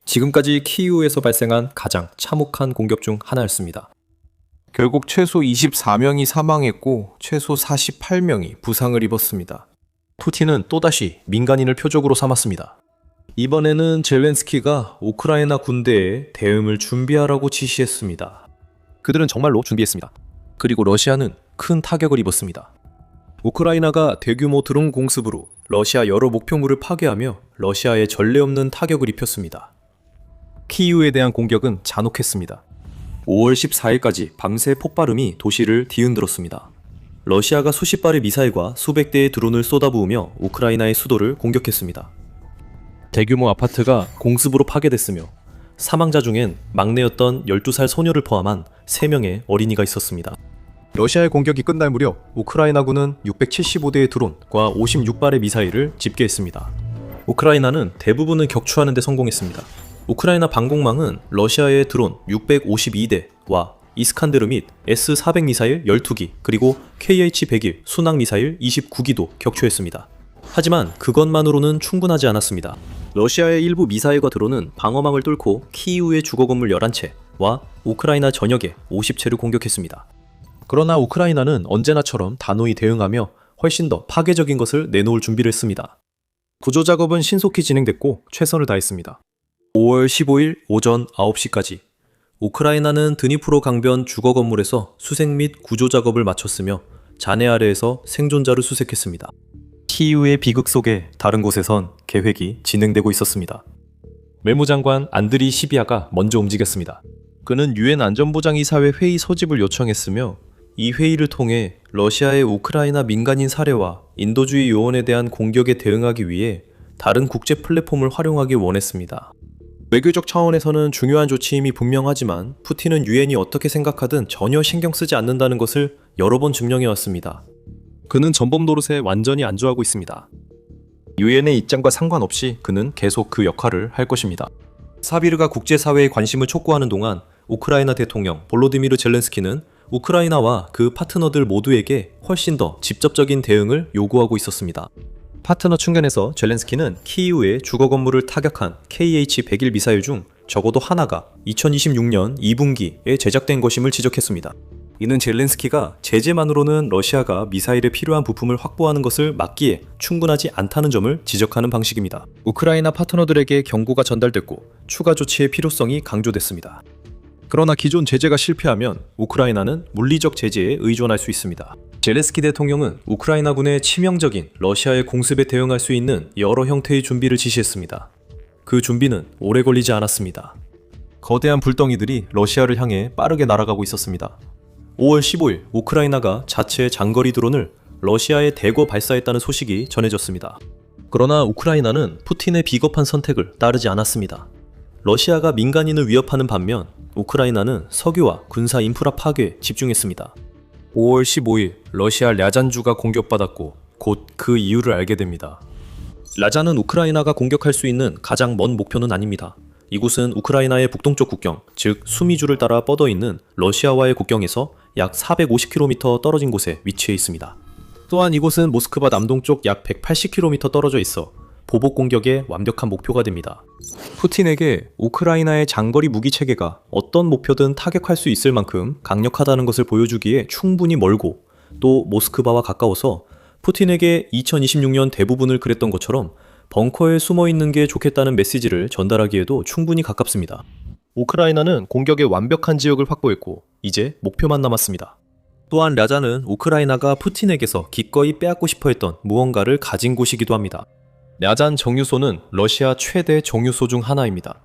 지금까지 키이우에서 발생한 가장 참혹한 공격 중 하나였습니다. 결국 최소 24명이 사망했고 최소 48명이 부상을 입었습니다. 푸틴은 또다시 민간인을 표적으로 삼았습니다. 이번에는 젤렌스키가 우크라이나 군대에 대응을 준비하라고 지시했습니다. 그들은 정말로 준비했습니다. 그리고 러시아는 큰 타격을 입었습니다. 우크라이나가 대규모 드론 공습으로 러시아 여러 목표물을 파괴하며 러시아에 전례 없는 타격을 입혔습니다. 키이우에 대한 공격은 잔혹했습니다. 5월 14일까지 밤새 폭발음이 도시를 뒤흔들었습니다. 러시아가 수십 발의 미사일과 수백 대의 드론을 쏟아부으며 우크라이나의 수도를 공격했습니다. 대규모 아파트가 공습으로 파괴됐으며 사망자 중엔 막내였던 12살 소녀를 포함한 3명의 어린이가 있었습니다. 러시아의 공격이 끝날 무렵 우크라이나군은 675대의 드론과 56발의 미사일을 집계했습니다. 우크라이나는 대부분을 격추하는 데 성공했습니다. 우크라이나 방공망은 러시아의 드론 652대와 이스칸데르 및 S-400 미사일 12기 그리고 KH-101 순항 미사일 29기도 격추했습니다. 하지만 그것만으로는 충분하지 않았습니다. 러시아의 일부 미사일과 드론은 방어망을 뚫고 키이우의 주거 건물 11채와 우크라이나 전역에 50채를 공격했습니다. 그러나 우크라이나는 언제나처럼 단호히 대응하며 훨씬 더 파괴적인 것을 내놓을 준비를 했습니다. 구조 작업은 신속히 진행됐고 최선을 다했습니다. 5월 15일 오전 9시까지 우크라이나는 드니프로 강변 주거 건물에서 수색 및 구조 작업을 마쳤으며 잔해 아래에서 생존자를 수색했습니다. 키이우의 비극 속에 다른 곳에선 계획이 진행되고 있었습니다. 외무장관 안드리 시비아가 먼저 움직였습니다. 그는 유엔 안전보장이사회 회의 소집을 요청했으며 이 회의를 통해 러시아의 우크라이나 민간인 살해와 인도주의 요원에 대한 공격에 대응하기 위해 다른 국제 플랫폼을 활용하기 원했습니다. 외교적 차원에서는 중요한 조치임이 분명하지만 푸틴은 유엔이 어떻게 생각하든 전혀 신경 쓰지 않는다는 것을 여러 번 증명해왔습니다. 그는 전범 노릇에 완전히 안주하고 있습니다. 유엔의 입장과 상관없이 그는 계속 그 역할을 할 것입니다. 사비르가 국제사회의 관심을 촉구하는 동안 우크라이나 대통령 볼로디미르 젤렌스키는 우크라이나와 그 파트너들 모두에게 훨씬 더 직접적인 대응을 요구하고 있었습니다. 파트너 측면에서 젤렌스키는 키이우의 주거 건물을 타격한 KH-101 미사일 중 적어도 하나가 2026년 2분기에 제작된 것임을 지적했습니다. 이는 젤렌스키가 제재만으로는 러시아가 미사일에 필요한 부품을 확보하는 것을 막기에 충분하지 않다는 점을 지적하는 방식입니다. 우크라이나 파트너들에게 경고가 전달됐고 추가 조치의 필요성이 강조됐습니다. 그러나 기존 제재가 실패하면 우크라이나는 물리적 제재에 의존할 수 있습니다. 젤렌스키 대통령은 우크라이나군의 치명적인 러시아의 공습에 대응할 수 있는 여러 형태의 준비를 지시했습니다. 그 준비는 오래 걸리지 않았습니다. 거대한 불덩이들이 러시아를 향해 빠르게 날아가고 있었습니다. 5월 15일 우크라이나가 자체 장거리 드론을 러시아에 대거 발사했다는 소식이 전해졌습니다. 그러나 우크라이나는 푸틴의 비겁한 선택을 따르지 않았습니다. 러시아가 민간인을 위협하는 반면 우크라이나는 석유와 군사 인프라 파괴에 집중했습니다. 5월 15일 러시아 랴잔주가 공격받았고 곧 그 이유를 알게 됩니다. 랴잔은 우크라이나가 공격할 수 있는 가장 먼 목표는 아닙니다. 이곳은 우크라이나의 북동쪽 국경, 즉 수미주를 따라 뻗어 있는 러시아와의 국경에서 약 450km 떨어진 곳에 위치해 있습니다. 또한 이곳은 모스크바 남동쪽 약 180km 떨어져 있어 보복 공격의 완벽한 목표가 됩니다. 푸틴에게 우크라이나의 장거리 무기 체계가 어떤 목표든 타격할 수 있을 만큼 강력하다는 것을 보여주기에 충분히 멀고 또 모스크바와 가까워서 푸틴에게 2026년 대부분을 그랬던 것처럼 벙커에 숨어 있는 게 좋겠다는 메시지를 전달하기에도 충분히 가깝습니다. 우크라이나는 공격의 완벽한 지역을 확보했고 이제 목표만 남았습니다. 또한 랴잔은 우크라이나가 푸틴에게서 기꺼이 빼앗고 싶어 했던 무언가를 가진 곳이기도 합니다. 랴잔 정유소는 러시아 최대 정유소 중 하나입니다.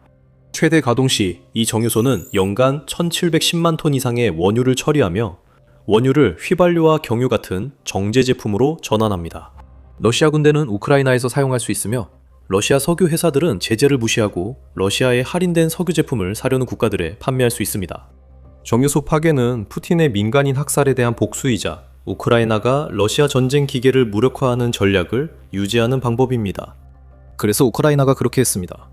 최대 가동 시 이 정유소는 연간 1710만 톤 이상의 원유를 처리하며 원유를 휘발유와 경유 같은 정제 제품으로 전환합니다. 러시아 군대는 우크라이나에서 사용할 수 있으며 러시아 석유 회사들은 제재를 무시하고 러시아의 할인된 석유 제품을 사려는 국가들에 판매할 수 있습니다. 정유소 파괴는 푸틴의 민간인 학살에 대한 복수이자 우크라이나가 러시아 전쟁 기계를 무력화하는 전략을 유지하는 방법입니다. 그래서 우크라이나가 그렇게 했습니다.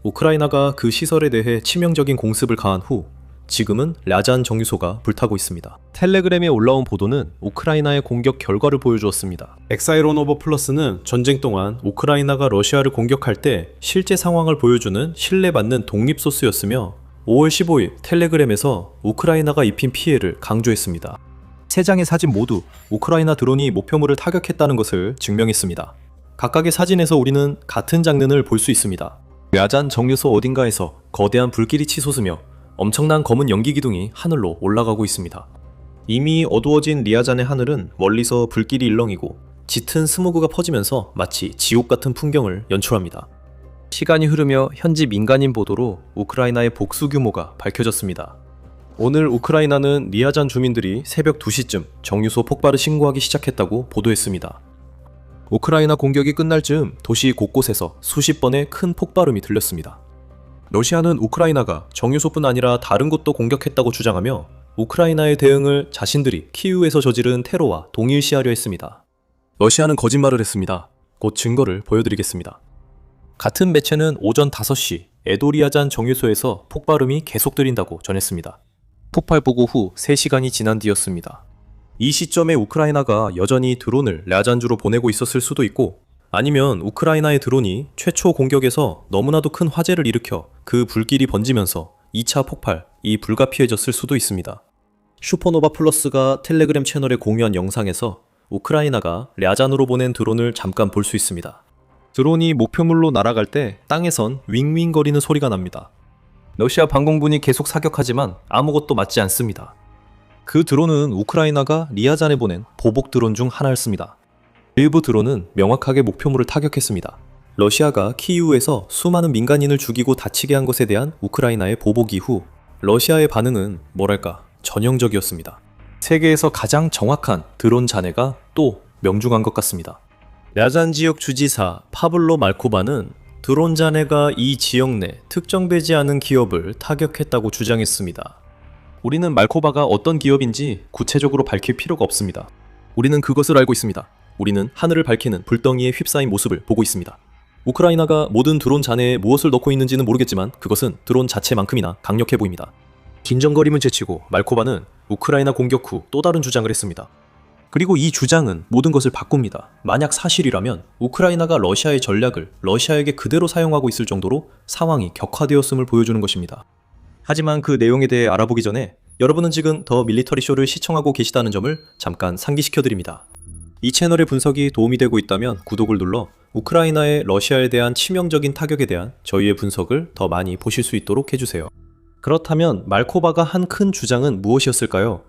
우크라이나가 그 시설에 대해 치명적인 공습을 가한 후 지금은 랴잔 정유소가 불타고 있습니다. 텔레그램에 올라온 보도는 우크라이나의 공격 결과를 보여주었습니다. 엑사이론 오버 플러스는 전쟁 동안 우크라이나가 러시아를 공격할 때 실제 상황을 보여주는 신뢰받는 독립 소스였으며 5월 15일 텔레그램에서 우크라이나가 입힌 피해를 강조했습니다. 세 장의 사진 모두 우크라이나 드론이 목표물을 타격했다는 것을 증명했습니다. 각각의 사진에서 우리는 같은 장면을 볼 수 있습니다. 랴잔 정유소 어딘가에서 거대한 불길이 치솟으며 엄청난 검은 연기 기둥이 하늘로 올라가고 있습니다. 이미 어두워진 리아잔의 하늘은 멀리서 불길이 일렁이고 짙은 스모그가 퍼지면서 마치 지옥 같은 풍경을 연출합니다. 시간이 흐르며 현지 민간인 보도로 우크라이나의 복수 규모가 밝혀졌습니다. 오늘 우크라이나는 리아잔 주민들이 새벽 2시쯤 정유소 폭발을 신고하기 시작했다고 보도했습니다. 우크라이나 공격이 끝날 즈음 도시 곳곳에서 수십 번의 큰 폭발음이 들렸습니다. 러시아는 우크라이나가 정유소뿐 아니라 다른 곳도 공격했다고 주장하며 우크라이나의 대응을 자신들이 키이우에서 저지른 테러와 동일시하려 했습니다. 러시아는 거짓말을 했습니다. 곧 증거를 보여드리겠습니다. 같은 매체는 오전 5시 에도리아잔 정유소에서 폭발음이 계속 들린다고 전했습니다. 폭발 보고 후 3시간이 지난 뒤였습니다. 이 시점에 우크라이나가 여전히 드론을 랴잔주로 보내고 있었을 수도 있고 아니면 우크라이나의 드론이 최초 공격에서 너무나도 큰 화재를 일으켜 그 불길이 번지면서 2차 폭발이 불가피해졌을 수도 있습니다. 슈퍼노바 플러스가 텔레그램 채널에 공유한 영상에서 우크라이나가 랴잔으로 보낸 드론을 잠깐 볼 수 있습니다. 드론이 목표물로 날아갈 때 땅에선 윙윙거리는 소리가 납니다. 러시아 방공군이 계속 사격하지만 아무것도 맞지 않습니다. 그 드론은 우크라이나가 리아잔에 보낸 보복 드론 중 하나였습니다. 일부 드론은 명확하게 목표물을 타격했습니다. 러시아가 키이우에서 수많은 민간인을 죽이고 다치게 한 것에 대한 우크라이나의 보복 이후 러시아의 반응은 뭐랄까 전형적이었습니다. 세계에서 가장 정확한 드론 잔해가 또 명중한 것 같습니다. 랴잔 지역 주지사 파블로 말코바는 드론 잔해가 이 지역 내 특정되지 않은 기업을 타격했다고 주장했습니다. 우리는 말코바가 어떤 기업인지 구체적으로 밝힐 필요가 없습니다. 우리는 그것을 알고 있습니다. 우리는 하늘을 밝히는 불덩이에 휩싸인 모습을 보고 있습니다. 우크라이나가 모든 드론 잔해에 무엇을 넣고 있는지는 모르겠지만 그것은 드론 자체만큼이나 강력해 보입니다. 긴정거림은 제치고 말코바는 우크라이나 공격 후 또 다른 주장을 했습니다. 그리고 이 주장은 모든 것을 바꿉니다. 만약 사실이라면 우크라이나가 러시아의 전략을 러시아에게 그대로 사용하고 있을 정도로 상황이 격화되었음을 보여주는 것입니다. 하지만 그 내용에 대해 알아보기 전에 여러분은 지금 더 밀리터리 쇼를 시청하고 계시다는 점을 잠깐 상기시켜드립니다. 이 채널의 분석이 도움이 되고 있다면 구독을 눌러 우크라이나의 러시아에 대한 치명적인 타격에 대한 저희의 분석을 더 많이 보실 수 있도록 해주세요. 그렇다면 말코바가 한 큰 주장은 무엇이었을까요?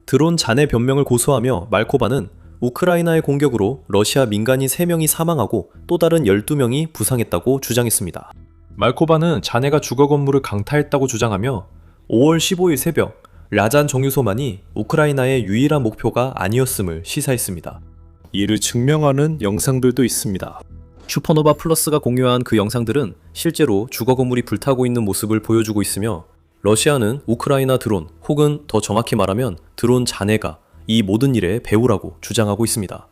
드론 잔해 변명을 고수하며 말코바는 우크라이나의 공격으로 러시아 민간인 3명이 사망하고 또 다른 12명이 부상했다고 주장했습니다. 말코바는 잔해가 주거 건물을 강타했다고 주장하며 5월 15일 새벽 랴잔 정유소만이 우크라이나의 유일한 목표가 아니었음을 시사했습니다. 이를 증명하는 영상들도 있습니다. 슈퍼노바 플러스가 공유한 그 영상들은 실제로 주거 건물이 불타고 있는 모습을 보여주고 있으며 러시아는 우크라이나 드론 혹은 더 정확히 말하면 드론 잔해가 이 모든 일의 배후라고 주장하고 있습니다.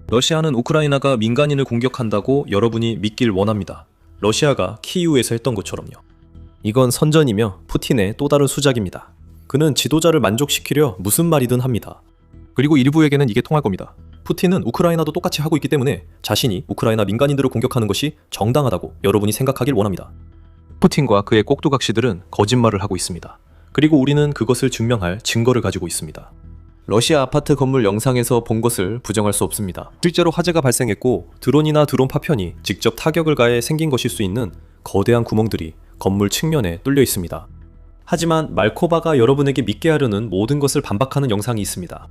러시아는 우크라이나가 민간인을 공격한다고 여러분이 믿길 원합니다. 러시아가 키이우에서 했던 것처럼요. 이건 선전이며 푸틴의 또 다른 수작입니다. 그는 지도자를 만족시키려 무슨 말이든 합니다. 그리고 일부에게는 이게 통할 겁니다. 푸틴은 우크라이나도 똑같이 하고 있기 때문에 자신이 우크라이나 민간인들을 공격하는 것이 정당하다고 여러분이 생각하길 원합니다. 푸틴과 그의 꼭두각시들은 거짓말을 하고 있습니다. 그리고 우리는 그것을 증명할 증거를 가지고 있습니다. 러시아 아파트 건물 영상에서 본 것을 부정할 수 없습니다. 실제로 화재가 발생했고 드론이나 드론 파편이 직접 타격을 가해 생긴 것일 수 있는 거대한 구멍들이 건물 측면에 뚫려 있습니다. 하지만 말코바가 여러분에게 믿게 하려는 모든 것을 반박하는 영상이 있습니다.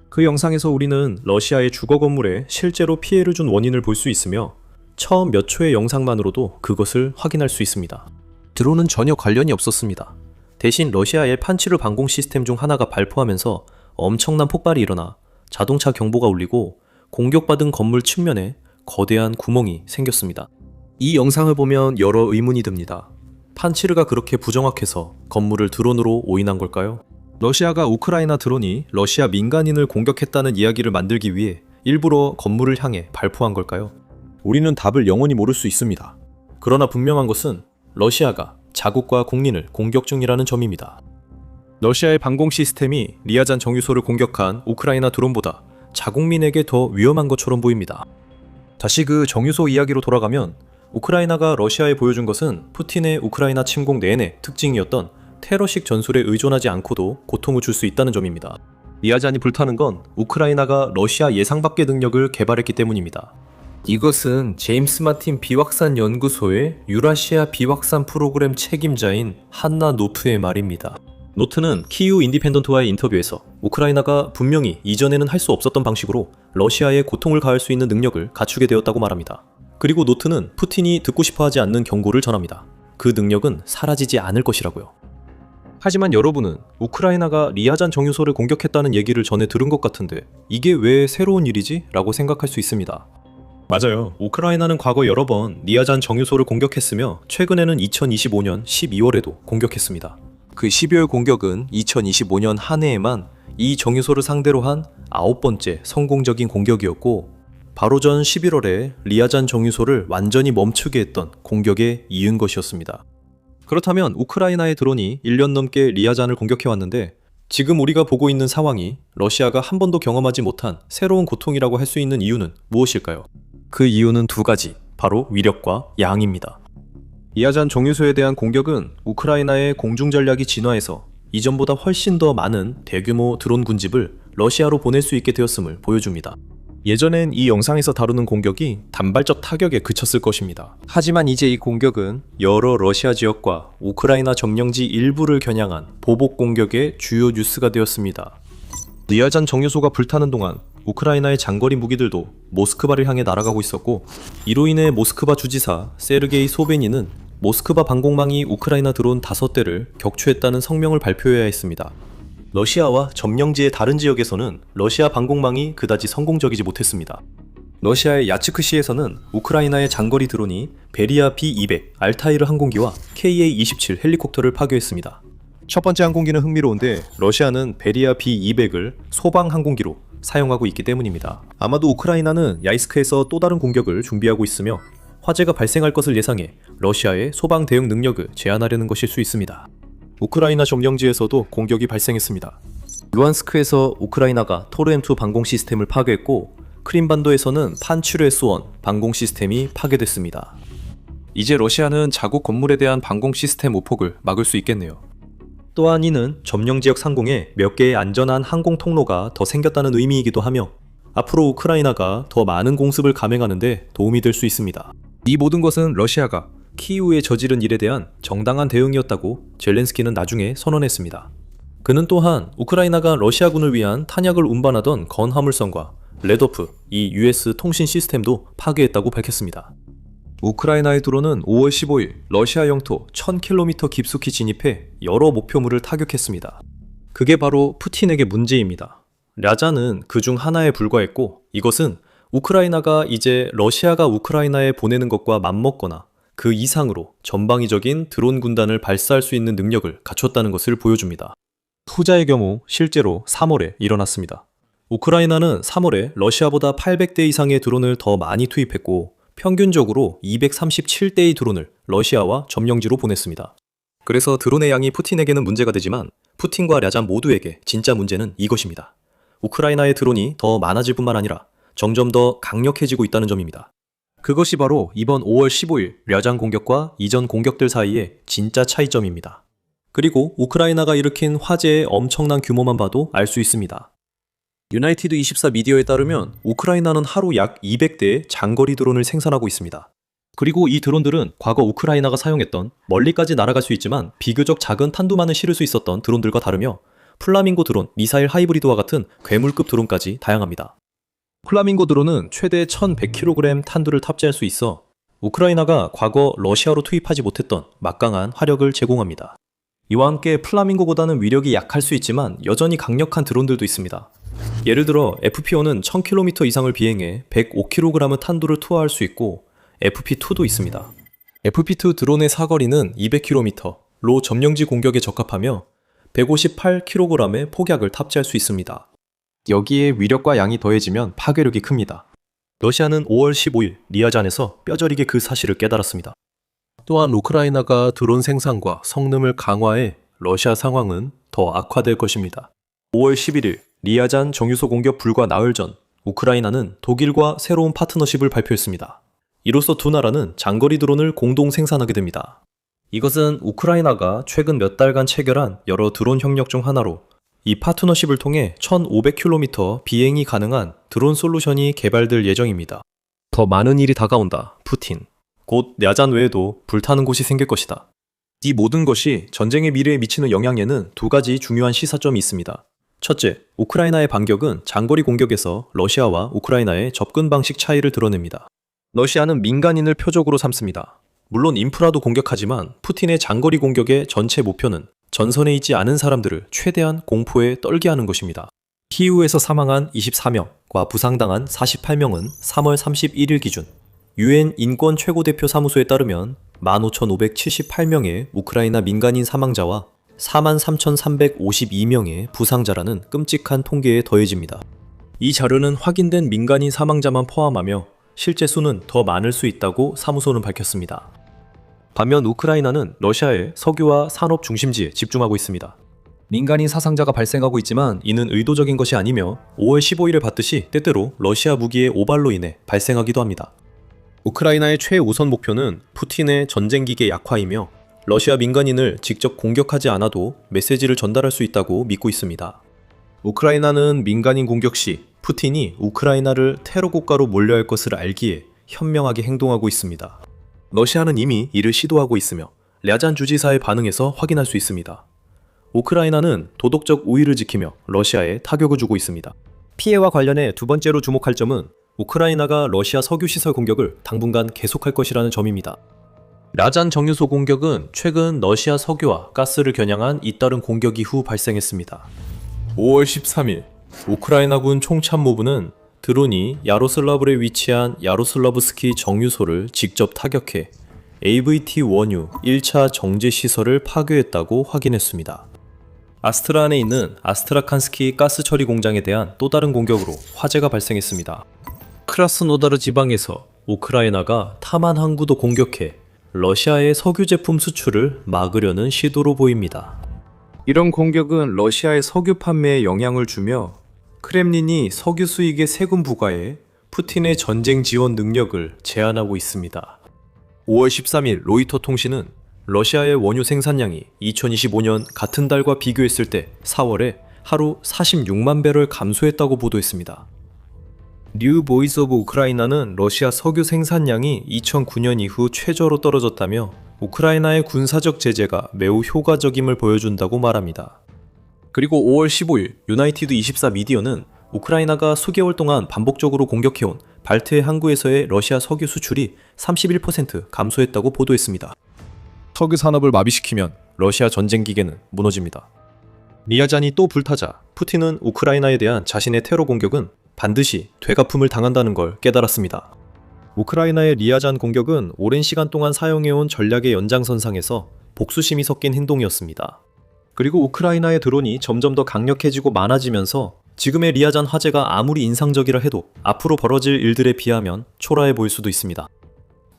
그 영상에서 우리는 러시아의 주거 건물에 실제로 피해를 준 원인을 볼 수 있으며 처음 몇 초의 영상만으로도 그것을 확인할 수 있습니다. 드론은 전혀 관련이 없었습니다. 대신 러시아의 판치르 방공 시스템 중 하나가 발포하면서 엄청난 폭발이 일어나 자동차 경보가 울리고 공격받은 건물 측면에 거대한 구멍이 생겼습니다. 이 영상을 보면 여러 의문이 듭니다. 판치르가 그렇게 부정확해서 건물을 드론으로 오인한 걸까요? 러시아가 우크라이나 드론이 러시아 민간인을 공격했다는 이야기를 만들기 위해 일부러 건물을 향해 발포한 걸까요? 우리는 답을 영원히 모를 수 있습니다. 그러나 분명한 것은 러시아가 자국과 국민을 공격 중이라는 점입니다. 러시아의 방공 시스템이 리아잔 정유소를 공격한 우크라이나 드론보다 자국민에게 더 위험한 것처럼 보입니다. 다시 그 정유소 이야기로 돌아가면 우크라이나가 러시아에 보여준 것은 푸틴의 우크라이나 침공 내내 특징이었던 테러식 전술에 의존하지 않고도 고통을 줄 수 있다는 점입니다. 리아잔이 불타는 건 우크라이나가 러시아 예상 밖의 능력을 개발했기 때문입니다. 이것은 제임스 마틴 비확산 연구소의 유라시아 비확산 프로그램 책임자인 한나 노트의 말입니다. 노트는 키우 인디펜던트와의 인터뷰에서 우크라이나가 분명히 이전에는 할 수 없었던 방식으로 러시아에 고통을 가할 수 있는 능력을 갖추게 되었다고 말합니다. 그리고 노트는 푸틴이 듣고 싶어하지 않는 경고를 전합니다. 그 능력은 사라지지 않을 것이라고요. 하지만 여러분은 우크라이나가 리아잔 정유소를 공격했다는 얘기를 전에 들은 것 같은데 이게 왜 새로운 일이지? 라고 생각할 수 있습니다. 맞아요. 우크라이나는 과거 여러 번 리아잔 정유소를 공격했으며 최근에는 2025년 12월에도 공격했습니다. 그 12월 공격은 2025년 한 해에만 이 정유소를 상대로 한 9번째 성공적인 공격이었고 바로 전 11월에 리아잔 정유소를 완전히 멈추게 했던 공격에 이은 것이었습니다. 그렇다면 우크라이나의 드론이 1년 넘게 리아잔을 공격해왔는데 지금 우리가 보고 있는 상황이 러시아가 한 번도 경험하지 못한 새로운 고통이라고 할 수 있는 이유는 무엇일까요? 그 이유는 두 가지, 바로 위력과 양입니다. 리아잔 정유소에 대한 공격은 우크라이나의 공중 전략이 진화해서 이전보다 훨씬 더 많은 대규모 드론 군집을 러시아로 보낼 수 있게 되었음을 보여줍니다. 예전엔 이 영상에서 다루는 공격이 단발적 타격에 그쳤을 것입니다. 하지만 이제 이 공격은 여러 러시아 지역과 우크라이나 점령지 일부를 겨냥한 보복 공격의 주요 뉴스가 되었습니다. 리아잔 정유소가 불타는 동안 우크라이나의 장거리 무기들도 모스크바를 향해 날아가고 있었고 이로 인해 모스크바 주지사 세르게이 소베니는 모스크바 방공망이 우크라이나 드론 5대를 격추했다는 성명을 발표해야 했습니다. 러시아와 점령지의 다른 지역에서는 러시아 방공망이 그다지 성공적이지 못했습니다. 러시아의 야츠크시에서는 우크라이나의 장거리 드론이 베리아 B-200 알타이르 항공기와 KA-27 헬리콥터를 파괴했습니다. 첫 번째 항공기는 흥미로운데 러시아는 베리아 B-200을 소방 항공기로 사용하고 있기 때문입니다. 아마도 우크라이나는 야이스크에서 또 다른 공격을 준비하고 있으며 화재가 발생할 것을 예상해 러시아의 소방 대응 능력을 제한하려는 것일 수 있습니다. 우크라이나 점령지에서도 공격이 발생했습니다. 루안스크에서 우크라이나가 토르-M2 방공 시스템을 파괴했고 크림반도에서는 판츄르-S1 방공 시스템이 파괴됐습니다. 이제 러시아는 자국 건물에 대한 방공 시스템 오폭을 막을 수 있겠네요. 또한 이는 점령지역 상공에 몇 개의 안전한 항공 통로가 더 생겼다는 의미이기도 하며 앞으로 우크라이나가 더 많은 공습을 감행하는 데 도움이 될 수 있습니다. 이 모든 것은 러시아가 키이우에 저지른 일에 대한 정당한 대응이었다고 젤렌스키는 나중에 선언했습니다. 그는 또한 우크라이나가 러시아군을 위한 탄약을 운반하던 건 화물선과 레더프, 이 US 통신 시스템도 파괴했다고 밝혔습니다. 우크라이나의 드론은 5월 15일 러시아 영토 1000km 깊숙이 진입해 여러 목표물을 타격했습니다. 그게 바로 푸틴에게 문제입니다. 랴자는 그중 하나에 불과했고 이것은 우크라이나가 이제 러시아가 우크라이나에 보내는 것과 맞먹거나 그 이상으로 전방위적인 드론 군단을 발사할 수 있는 능력을 갖췄다는 것을 보여줍니다. 후자의 경우 실제로 3월에 일어났습니다. 우크라이나는 3월에 러시아보다 800대 이상의 드론을 더 많이 투입했고 평균적으로 237대의 드론을 러시아와 점령지로 보냈습니다. 그래서 드론의 양이 푸틴에게는 문제가 되지만 푸틴과 랴잔 모두에게 진짜 문제는 이것입니다. 우크라이나의 드론이 더 많아질 뿐만 아니라 점점 더 강력해지고 있다는 점입니다. 그것이 바로 이번 5월 15일 랴잔 공격과 이전 공격들 사이의 진짜 차이점입니다. 그리고 우크라이나가 일으킨 화재의 엄청난 규모만 봐도 알 수 있습니다. 유나이티드 24 미디어에 따르면 우크라이나는 하루 약 200대의 장거리 드론을 생산하고 있습니다. 그리고 이 드론들은 과거 우크라이나가 사용했던 멀리까지 날아갈 수 있지만 비교적 작은 탄두만을 실을 수 있었던 드론들과 다르며 플라밍고 드론, 미사일 하이브리드와 같은 괴물급 드론까지 다양합니다. 플라밍고 드론은 최대 1100kg 탄두를 탑재할 수 있어 우크라이나가 과거 러시아로 투입하지 못했던 막강한 화력을 제공합니다. 이와 함께 플라밍고보다는 위력이 약할 수 있지만 여전히 강력한 드론들도 있습니다. 예를 들어 FP-1은 1000km 이상을 비행해 105kg의 탄두를 투하할 수 있고 FP-2도 있습니다. FP-2 드론의 사거리는 200km로 점령지 공격에 적합하며 158kg의 폭약을 탑재할 수 있습니다. 여기에 위력과 양이 더해지면 파괴력이 큽니다. 러시아는 5월 15일 리아잔에서 뼈저리게 그 사실을 깨달았습니다. 또한 우크라이나가 드론 생산과 성능을 강화해 러시아 상황은 더 악화될 것입니다. 5월 11일 리아잔 정유소 공격 불과 나흘 전 우크라이나는 독일과 새로운 파트너십을 발표했습니다. 이로써 두 나라는 장거리 드론을 공동 생산하게 됩니다. 이것은 우크라이나가 최근 몇 달간 체결한 여러 드론 협력 중 하나로 이 파트너십을 통해 1500km 비행이 가능한 드론 솔루션이 개발될 예정입니다. 더 많은 일이 다가온다, 푸틴. 곧 야잔 외에도 불타는 곳이 생길 것이다. 이 모든 것이 전쟁의 미래에 미치는 영향에는 두 가지 중요한 시사점이 있습니다. 첫째, 우크라이나의 반격은 장거리 공격에서 러시아와 우크라이나의 접근 방식 차이를 드러냅니다. 러시아는 민간인을 표적으로 삼습니다. 물론 인프라도 공격하지만 푸틴의 장거리 공격의 전체 목표는 전선에 있지 않은 사람들을 최대한 공포에 떨게 하는 것입니다. 키이우에서 사망한 24명과 부상당한 48명은 3월 31일 기준 UN 인권 최고대표 사무소에 따르면 15,578명의 우크라이나 민간인 사망자와 43,352명의 부상자라는 끔찍한 통계에 더해집니다. 이 자료는 확인된 민간인 사망자만 포함하며 실제 수는 더 많을 수 있다고 사무소는 밝혔습니다. 반면 우크라이나는 러시아의 석유와 산업 중심지에 집중하고 있습니다. 민간인 사상자가 발생하고 있지만 이는 의도적인 것이 아니며 5월 15일에 봤듯이 때때로 러시아 무기의 오발로 인해 발생하기도 합니다. 우크라이나의 최우선 목표는 푸틴의 전쟁기계 약화이며 러시아 민간인을 직접 공격하지 않아도 메시지를 전달할 수 있다고 믿고 있습니다. 우크라이나는 민간인 공격 시 푸틴이 우크라이나를 테러 국가로 몰려할 것을 알기에 현명하게 행동하고 있습니다. 러시아는 이미 이를 시도하고 있으며 랴잔 주지사의 반응에서 확인할 수 있습니다. 우크라이나는 도덕적 우위를 지키며 러시아에 타격을 주고 있습니다. 피해와 관련해 두 번째로 주목할 점은 우크라이나가 러시아 석유시설 공격을 당분간 계속할 것이라는 점입니다. 랴잔 정유소 공격은 최근 러시아 석유와 가스를 겨냥한 잇따른 공격 이후 발생했습니다. 5월 13일 우크라이나군 총참모부는 드론이 야로슬라브에 위치한 야로슬라브스키 정유소를 직접 타격해 AVT 원유 1차 정제 시설을 파괴했다고 확인했습니다. 아스트라한에 있는 아스트라칸스키 가스 처리 공장에 대한 또 다른 공격으로 화재가 발생했습니다. 크라스노다르 지방에서 우크라이나가 타만 항구도 공격해 러시아의 석유 제품 수출을 막으려는 시도로 보입니다. 이런 공격은 러시아의 석유 판매에 영향을 주며 크렘린이 석유 수익의 세금 부과에 푸틴의 전쟁 지원 능력을 제한하고 있습니다. 5월 13일 로이터 통신은 러시아의 원유 생산량이 2025년 같은 달과 비교했을 때 4월에 하루 46만 배럴 감소했다고 보도했습니다. 뉴 보이스 오브 우크라이나는 러시아 석유 생산량이 2009년 이후 최저로 떨어졌다며 우크라이나의 군사적 제재가 매우 효과적임을 보여준다고 말합니다. 그리고 5월 15일 유나이티드 24 미디어는 우크라이나가 수개월 동안 반복적으로 공격해온 발트해 항구에서의 러시아 석유 수출이 31% 감소했다고 보도했습니다. 석유 산업을 마비시키면 러시아 전쟁 기계는 무너집니다. 리아잔이 또 불타자 푸틴은 우크라이나에 대한 자신의 테러 공격은 반드시 되갚음을 당한다는 걸 깨달았습니다. 우크라이나의 리아잔 공격은 오랜 시간 동안 사용해온 전략의 연장선상에서 복수심이 섞인 행동이었습니다. 그리고 우크라이나의 드론이 점점 더 강력해지고 많아지면서 지금의 리아잔 화재가 아무리 인상적이라 해도 앞으로 벌어질 일들에 비하면 초라해 보일 수도 있습니다.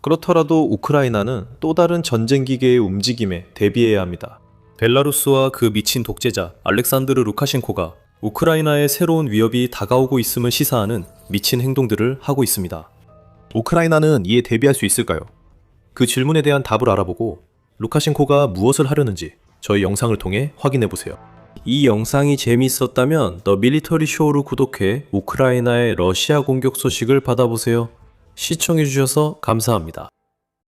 그렇더라도 우크라이나는 또 다른 전쟁기계의 움직임에 대비해야 합니다. 벨라루스와 그 미친 독재자 알렉산드르 루카셴코가 우크라이나의 새로운 위협이 다가오고 있음을 시사하는 미친 행동들을 하고 있습니다. 우크라이나는 이에 대비할 수 있을까요? 그 질문에 대한 답을 알아보고 루카셴코가 무엇을 하려는지 저희 영상을 통해 확인해보세요. 이 영상이 재미있었다면 더 밀리터리 쇼를 구독해 우크라이나의 러시아 공격 소식을 받아보세요. 시청해주셔서 감사합니다.